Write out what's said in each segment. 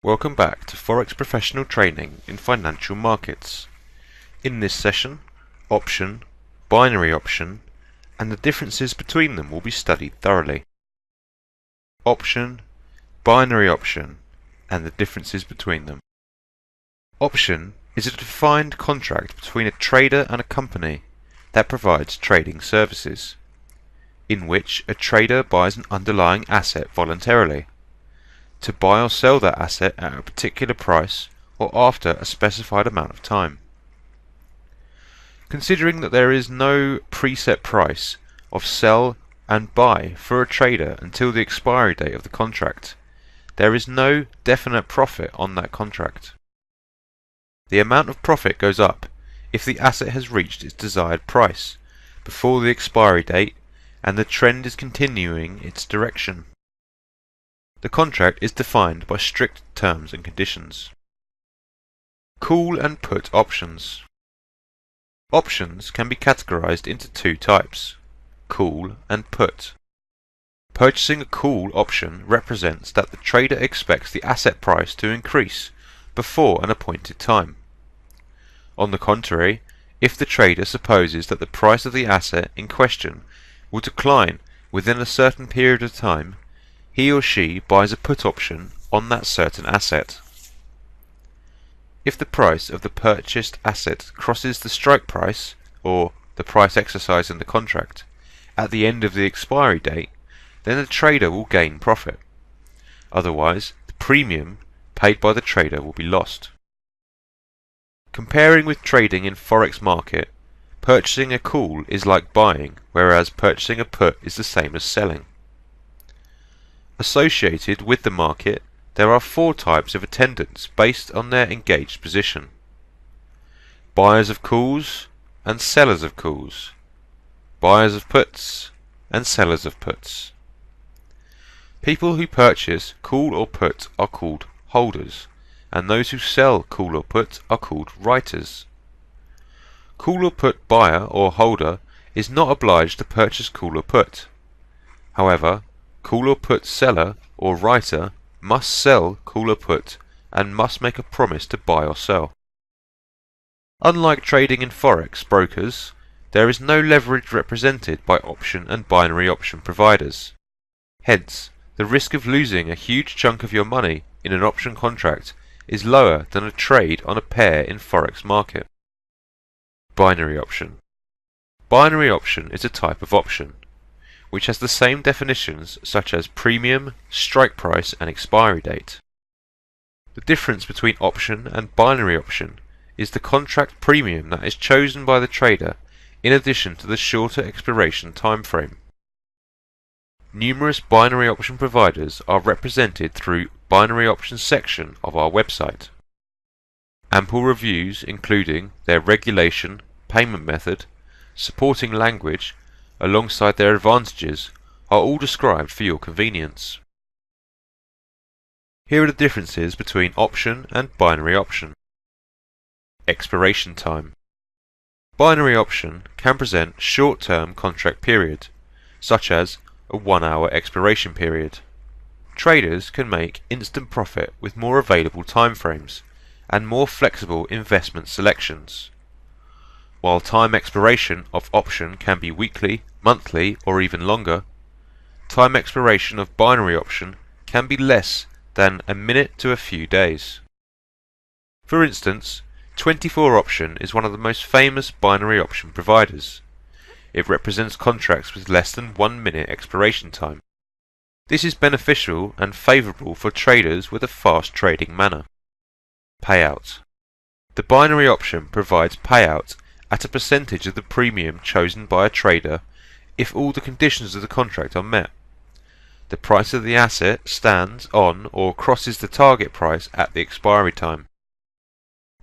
Welcome back to Forex Professional Training in Financial Markets. In this session, option, binary option, and the differences between them will be studied thoroughly. Option, binary option, and the differences between them. Option is a defined contract between a trader and a company that provides trading services, in which a trader buys an underlying asset voluntarily, to buy or sell that asset at a particular price or after a specified amount of time. Considering that there is no preset price of sell and buy for a trader until the expiry date of the contract, there is no definite profit on that contract. The amount of profit goes up if the asset has reached its desired price before the expiry date and the trend is continuing its direction. The contract is defined by strict terms and conditions. Call and put options. Options can be categorized into two types, call and put. Purchasing a call option represents that the trader expects the asset price to increase before an appointed time. On the contrary, if the trader supposes that the price of the asset in question will decline within a certain period of time, he or she buys a put option on that certain asset. If the price of the purchased asset crosses the strike price, or the price exercised in the contract, at the end of the expiry date, then the trader will gain profit. Otherwise, the premium paid by the trader will be lost. Comparing with trading in Forex market, purchasing a call is like buying, whereas purchasing a put is the same as selling. Associated with the market, there are four types of attendants based on their engaged position: buyers of calls and sellers of calls, buyers of puts and sellers of puts. People who purchase call or put are called holders, and those who sell call or put are called writers. Call or put buyer or holder is not obliged to purchase call or put. However, call or put seller or writer must sell call or put and must make a promise to buy or sell. Unlike trading in Forex brokers, there is no leverage represented by option and binary option providers. Hence, the risk of losing a huge chunk of your money in an option contract is lower than a trade on a pair in Forex market. Binary option. Binary option is a type of option which has the same definitions such as premium, strike price and expiry date. The difference between option and binary option is the contract premium that is chosen by the trader in addition to the shorter expiration time frame. Numerous binary option providers are represented through binary options section of our website. Ample reviews including their regulation, payment method, supporting language, alongside their advantages, are all described for your convenience. Here are the differences between option and binary option. Expiration time. Binary option can present short-term contract period, such as a 1-hour expiration period. Traders can make instant profit with more available timeframes and more flexible investment selections. While time expiration of option can be weekly, monthly, or even longer, time expiration of binary option can be less than a minute to a few days. For instance, 24 option is one of the most famous binary option providers. It represents contracts with less than 1 minute expiration time. This is beneficial and favourable for traders with a fast trading manner. Payout. The binary option provides payout at a percentage of the premium chosen by a trader if all the conditions of the contract are met. The price of the asset stands on or crosses the target price at the expiry time.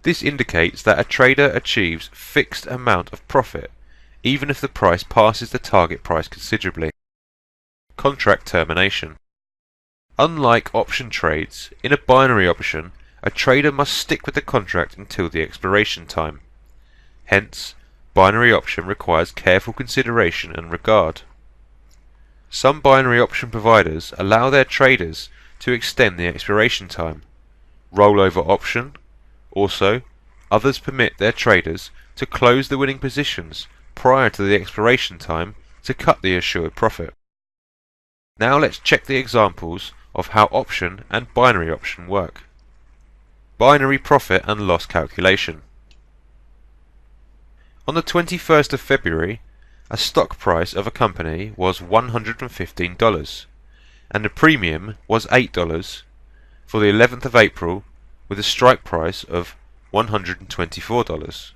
This indicates that a trader achieves fixed amount of profit even if the price passes the target price considerably. Contract termination. Unlike option trades, in a binary option, a trader must stick with the contract until the expiration time. Hence, binary option requires careful consideration and regard. Some binary option providers allow their traders to extend the expiration time, rollover option. Also, others permit their traders to close the winning positions prior to the expiration time to cut the assured profit. Now let's check the examples of how option and binary option work. Binary profit and loss calculation. On the 21st of February, a stock price of a company was $115 and the premium was $8 for the 11th of April with a strike price of $124.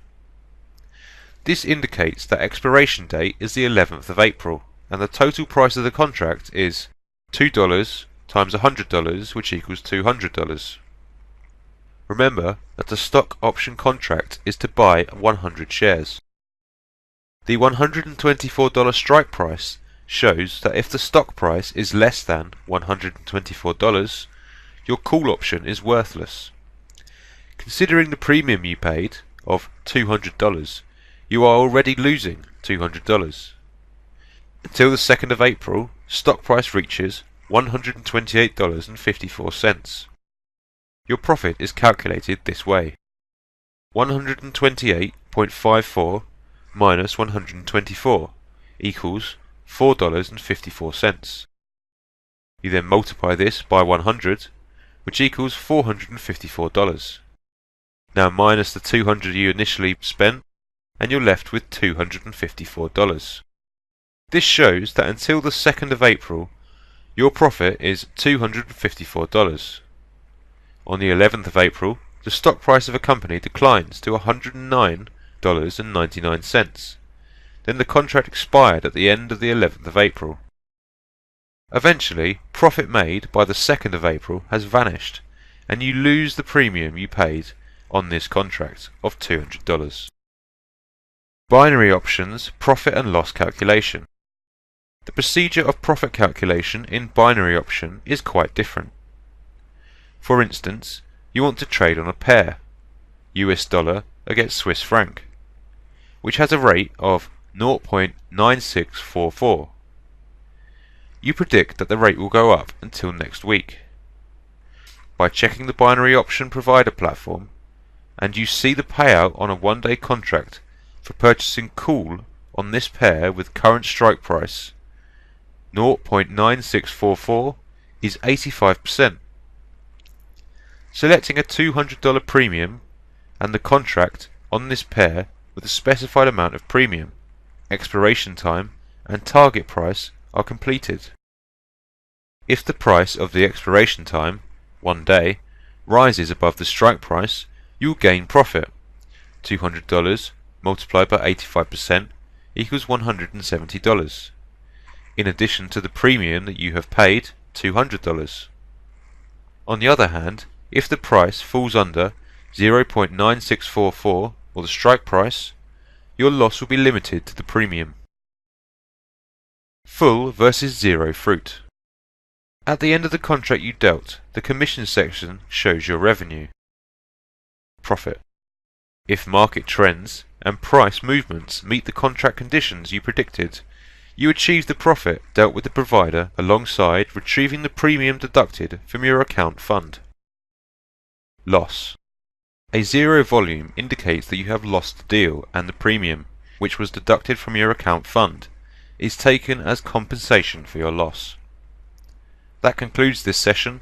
This indicates that expiration date is the 11th of April and the total price of the contract is $2 times $100, which equals $200. Remember that the stock option contract is to buy 100 shares. The $124 strike price shows that if the stock price is less than $124, your call option is worthless. Considering the premium you paid of $200, you are already losing $200. Until the 2nd of April, stock price reaches $128.54. Your profit is calculated this way: 128.54 minus 124 equals $4.54. You then multiply this by 100, which equals $454. Now minus the $200 you initially spent, and you're left with $254. This shows that until the 2nd of April, your profit is $254. On the 11th of April, the stock price of a company declines to $109.99. Then the contract expired at the end of the 11th of April. Eventually, profit made by the 2nd of April has vanished, and you lose the premium you paid on this contract of $200. Binary options profit and loss calculation. The procedure of profit calculation in binary option is quite different. For instance, you want to trade on a pair, US dollar against Swiss franc, which has a rate of 0.9644. You predict that the rate will go up until next week. By checking the binary option provider platform, and you see the payout on a one-day contract for purchasing call on this pair with current strike price 0.9644 is 85%. Selecting a $200 premium and the contract on this pair with a specified amount of premium, expiration time and target price are completed. If the price of the expiration time, 1 day, rises above the strike price, you'll gain profit. $200 multiplied by 85% equals $170, in addition to the premium that you have paid, $200. On the other hand, if the price falls under 0.9644 or the strike price, your loss will be limited to the premium. Full versus zero fruit. At the end of the contract you dealt, the commission section shows your revenue. Profit. If market trends and price movements meet the contract conditions you predicted, you achieve the profit dealt with the provider alongside retrieving the premium deducted from your account fund. Loss. A zero volume indicates that you have lost the deal, and the premium, which was deducted from your account fund, is taken as compensation for your loss. That concludes this session.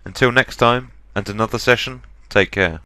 Until next time and another session, take care.